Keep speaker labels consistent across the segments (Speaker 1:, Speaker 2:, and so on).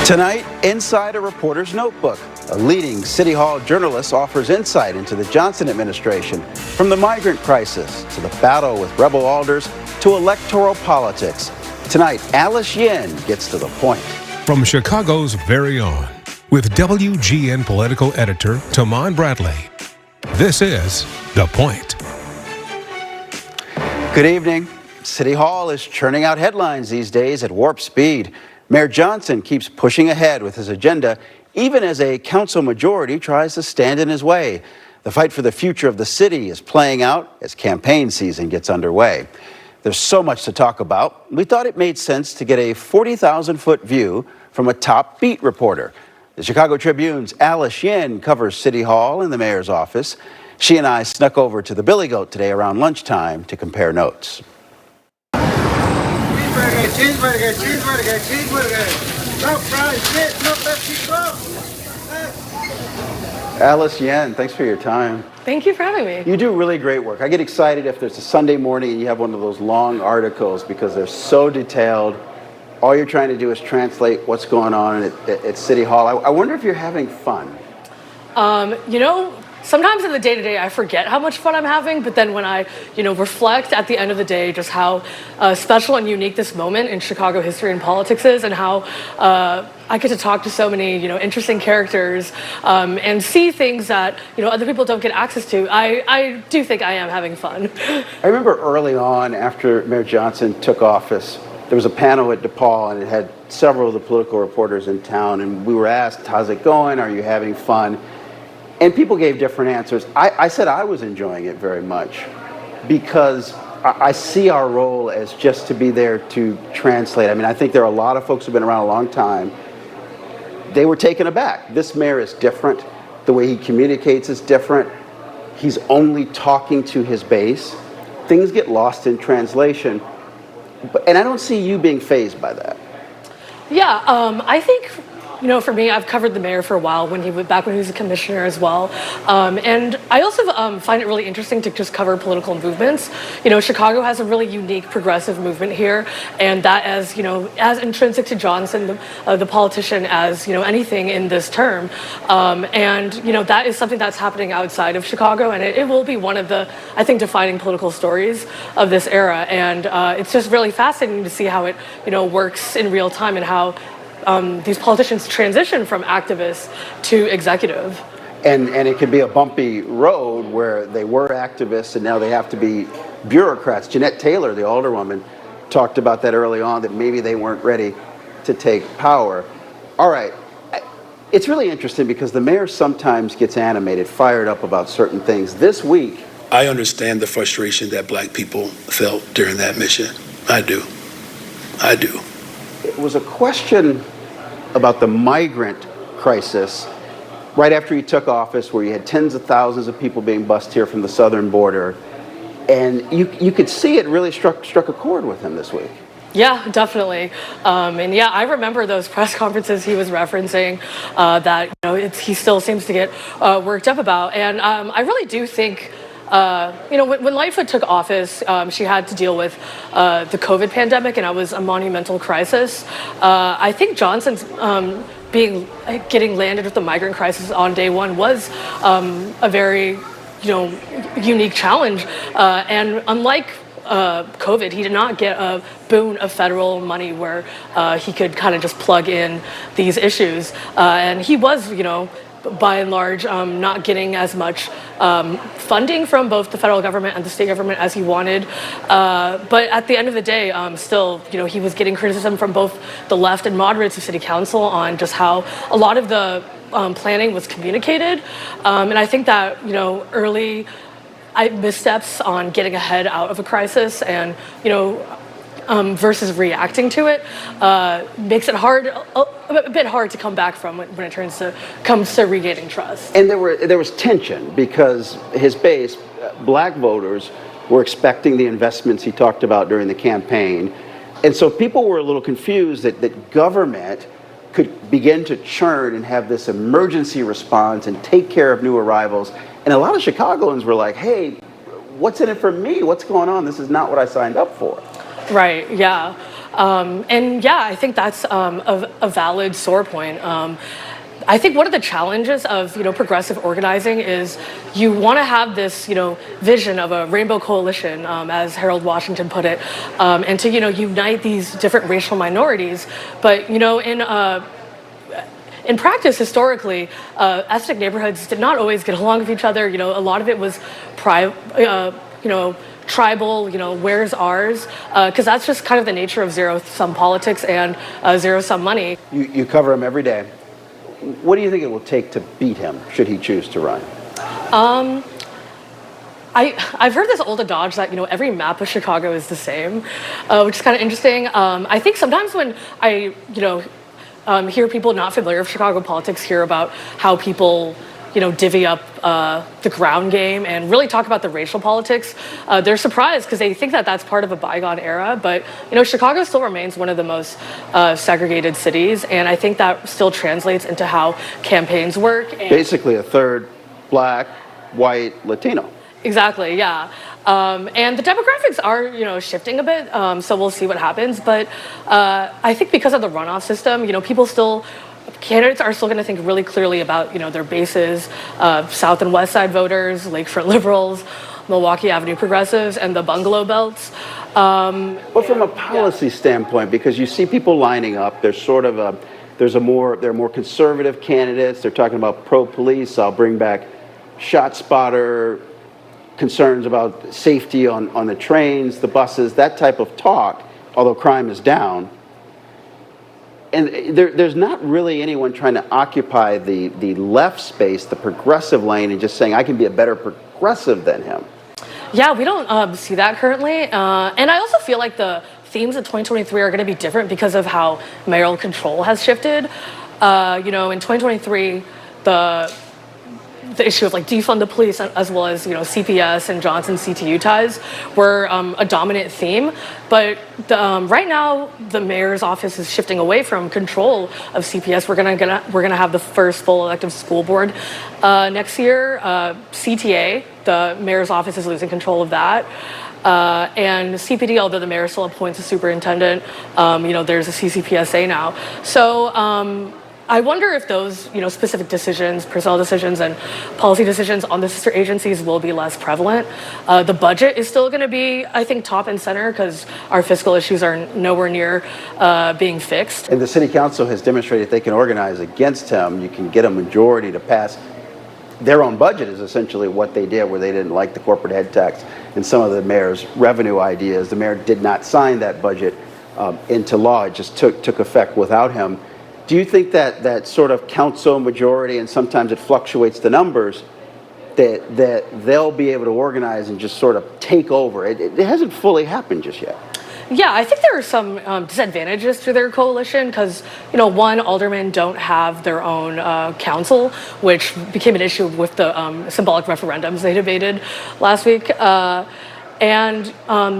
Speaker 1: Tonight, inside a reporter's notebook, a leading City Hall journalist offers insight into the Johnson administration, from the migrant crisis to the battle with rebel alders to electoral politics. Tonight, Alice Yin gets to the point.
Speaker 2: From Chicago's very own, with WGN political editor Taman Bradley, this is The Point.
Speaker 1: Good evening. City Hall is churning out headlines these days at warp speed. Mayor Johnson keeps pushing ahead with his agenda, even as a council majority tries to stand in his way. The fight for the future of the city is playing out as campaign season gets underway. There's so much to talk about. We thought it made sense to get a 40,000-foot view from a top beat reporter. The Chicago Tribune's Alice Yin covers City Hall and the mayor's office. She and I snuck over to the Billy Goat today around lunchtime to compare notes.
Speaker 3: Cheeseburger, cheeseburger, cheeseburger. No fries, shit, no Pepsi Coke.
Speaker 1: Alice Yin, thanks for your time.
Speaker 4: Thank you for having me.
Speaker 1: You do really great work. I get excited if there's a Sunday morning and you have one of those long articles because they're so detailed. All you're trying to do is translate what's going on at City Hall. I wonder if you're having fun.
Speaker 4: Sometimes in the day-to-day I forget how much fun I'm having, but then when I, reflect at the end of the day just how special and unique this moment in Chicago history and politics is, and how I get to talk to so many, interesting characters and see things that, other people don't get access to, I do think I am having fun.
Speaker 1: I remember early on after Mayor Johnson took office, there was a panel at DePaul and it had several of the political reporters in town, and we were asked, how's it going? Are you having fun? And people gave different answers. I said I was enjoying it very much because I see our role as just to be there to translate. I mean, I think there are a lot of folks who've been around a long time. They were taken aback. This mayor is different. The way he communicates is different. He's only talking to his base. Things get lost in translation. And I don't see you being fazed by that.
Speaker 4: Yeah, I think... for me, I've covered the mayor for a while back when he was a commissioner as well. And I also find it really interesting to just cover political movements. Chicago has a really unique progressive movement here, and that as intrinsic to Johnson, the politician, as, anything in this term. And that is something that's happening outside of Chicago, and it will be one of the, I think, defining political stories of this era. And it's just really fascinating to see how it, works in real time and how these politicians transition from activists to executive.
Speaker 1: And it can be a bumpy road where they were activists and now they have to be bureaucrats. Jeanette Taylor, the alderwoman, talked about that early on, that maybe they weren't ready to take power. All right. It's really interesting because the mayor sometimes gets animated, fired up about certain things. This week,
Speaker 5: I understand the frustration that black people felt during that mission. I do.
Speaker 1: It was a question about the migrant crisis right after he took office, where you had tens of thousands of people being bussed here from the southern border. And you could see it really struck a chord with him this week.
Speaker 4: Yeah, definitely. I remember those press conferences he was referencing that he still seems to get worked up about. And I really do think when Lightfoot took office, she had to deal with the COVID pandemic, and it was a monumental crisis. I think Johnson's getting landed with the migrant crisis on day one was a very, unique challenge. And unlike COVID, he did not get a boon of federal money where he could kind of just plug in these issues. And he was, by and large, not getting as much funding from both the federal government and the state government as he wanted. But at the end of the day, still, he was getting criticism from both the left and moderates of city council on just how a lot of the planning was communicated. And I think that, early missteps on getting ahead out of a crisis and, versus reacting to it makes it a bit hard to come back from when it comes to regaining trust.
Speaker 1: And there was tension because his base, black voters, were expecting the investments he talked about during the campaign. And so people were a little confused that government could begin to churn and have this emergency response and take care of new arrivals. And a lot of Chicagoans were like, hey, what's in it for me? What's going on? This is not what I signed up for.
Speaker 4: Right, yeah. And yeah, I think that's a valid sore point. I think one of the challenges of progressive organizing is you want to have this vision of a rainbow coalition, as Harold Washington put it, and to unite these different racial minorities. But in practice, historically, ethnic neighborhoods did not always get along with each other. A lot of it was tribal, where's ours? Because that's just kind of the nature of zero-sum politics and zero-sum money.
Speaker 1: You cover him every day. What do you think it will take to beat him, should he choose to run?
Speaker 4: I've heard this old adage that every map of Chicago is the same, which is kind of interesting. I think sometimes when I hear people not familiar with Chicago politics hear about how people divvy up the ground game and really talk about the racial politics, they're surprised because they think that that's part of a bygone era. But Chicago still remains one of the most segregated cities, and I think that still translates into how campaigns work. And
Speaker 1: basically, a third black, white, Latino. Exactly,
Speaker 4: yeah. And the demographics are, shifting a bit, so we'll see what happens. But I think because of the runoff system, candidates are still going to think really clearly about, their bases, South and West Side voters, Lakefront liberals, Milwaukee Avenue progressives, and the bungalow belts.
Speaker 1: But from a policy standpoint, because you see people lining up, they're more conservative candidates. They're talking about pro-police. I'll bring back ShotSpotter, concerns about safety on the trains, the buses, that type of talk, although crime is down. And there's not really anyone trying to occupy the left space, the progressive lane, and just saying, I can be a better progressive than him.
Speaker 4: Yeah, we don't see that currently. And I also feel like the themes of 2023 are going to be different because of how mayoral control has shifted. In 2023, the issue of defund the police, as well as CPS and Johnson CTU ties, were a dominant theme. But right now, the mayor's office is shifting away from control of CPS. We're gonna have the first full elective school board next year. CTA, the mayor's office, is losing control of that. And CPD, although the mayor still appoints a superintendent, there's a CCPSA now. So. I wonder if those, specific decisions, personnel decisions, and policy decisions on the sister agencies will be less prevalent. The budget is still going to be, I think, top and center because our fiscal issues are nowhere near being fixed.
Speaker 1: And the city council has demonstrated they can organize against him. You can get a majority to pass. Their own budget is essentially what they did, where they didn't like the corporate head tax and some of the mayor's revenue ideas. The mayor did not sign that budget into law. It just took effect without him. Do you think that sort of council majority, and sometimes it fluctuates the numbers, that they'll be able to organize and just sort of take over? It hasn't fully happened just yet.
Speaker 4: Yeah, I think there are some disadvantages to their coalition because, one, aldermen don't have their own council, which became an issue with the symbolic referendums they debated last week. And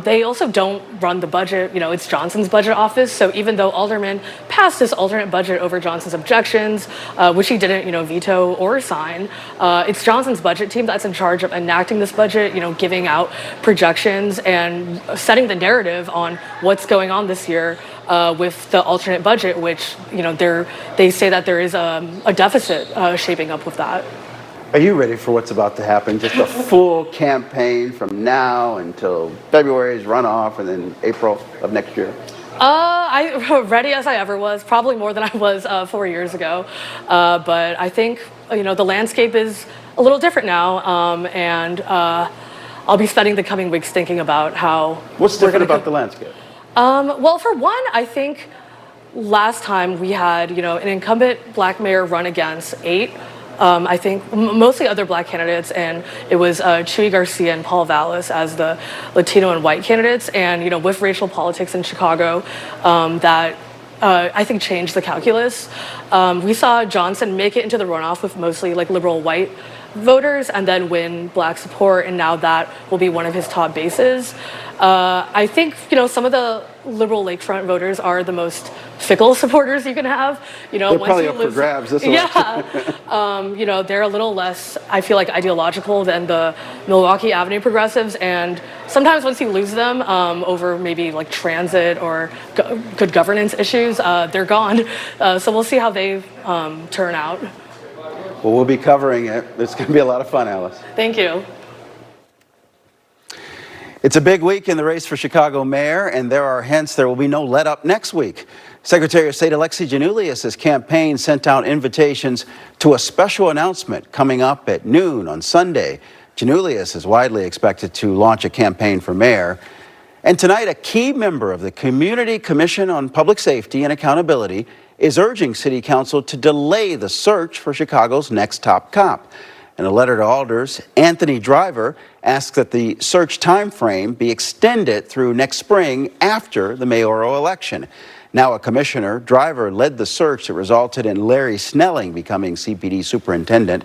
Speaker 4: they also don't run the budget. It's Johnson's budget office. So even though aldermen passed this alternate budget over Johnson's objections, which he didn't, veto or sign, it's Johnson's budget team that's in charge of enacting this budget, giving out projections and setting the narrative on what's going on this year with the alternate budget, which, they say that there is a deficit shaping up with that.
Speaker 1: Are you ready for what's about to happen? Just a full campaign from now until February's runoff and then April of next year?
Speaker 4: I'm ready as I ever was, probably more than I was 4 years ago. But I think, the landscape is a little different now. And I'll be spending the coming weeks thinking about how...
Speaker 1: What's different about the landscape?
Speaker 4: Well, for one, I think last time we had, an incumbent black mayor run against 8. I think mostly other black candidates, and it was Chuy Garcia and Paul Vallis as the Latino and white candidates. And, with racial politics in Chicago, that I think changed the calculus. We saw Johnson make it into the runoff with mostly liberal white voters and then win Black support, and now that will be one of his top bases. I think, some of the liberal lakefront voters are the most fickle supporters you can have.
Speaker 1: They're
Speaker 4: once
Speaker 1: probably
Speaker 4: you
Speaker 1: up for grabs this election.
Speaker 4: Yeah, they're a little less, I feel like, ideological than the Milwaukee Avenue progressives, and sometimes once you lose them over maybe like transit or good governance issues, they're gone. So we'll see how they turn out.
Speaker 1: Well, we'll be covering it. It's going to be a lot of fun, Alice.
Speaker 4: Thank you.
Speaker 1: It's a big week in the race for Chicago mayor, and there will be no let up next week. Secretary of State Alexi Giannoulias' campaign sent out invitations to a special announcement coming up at noon on Sunday. Giannoulias is widely expected to launch a campaign for mayor. And tonight, a key member of the Community Commission on Public Safety and Accountability is urging City Council to delay the search for Chicago's next top cop. In a letter to alders, Anthony Driver asks that the search time frame be extended through next spring after the mayoral election. Now a commissioner, Driver led the search that resulted in Larry Snelling becoming CPD superintendent.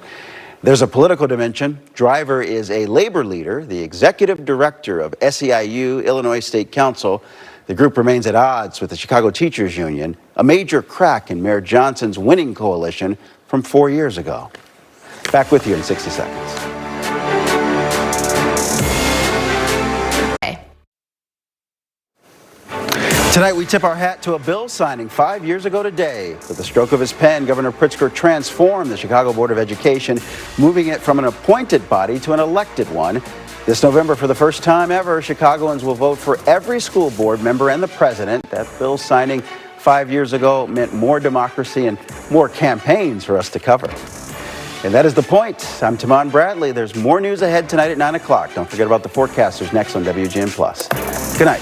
Speaker 1: There's a political dimension. Driver is a labor leader, the executive director of SEIU, Illinois State Council. The group remains at odds with the Chicago Teachers Union, a major crack in Mayor Johnson's winning coalition from 4 years ago. Back with you in 60 seconds. Tonight, we tip our hat to a bill signing 5 years ago today. With the stroke of his pen, Governor Pritzker transformed the Chicago Board of Education, moving it from an appointed body to an elected one. This November, for the first time ever, Chicagoans will vote for every school board member and the president. That bill signing 5 years ago meant more democracy and more campaigns for us to cover. And that is The Point. I'm Tamon Bradley. There's more news ahead tonight at 9 o'clock. Don't forget about the forecasters next on WGN+. Good night.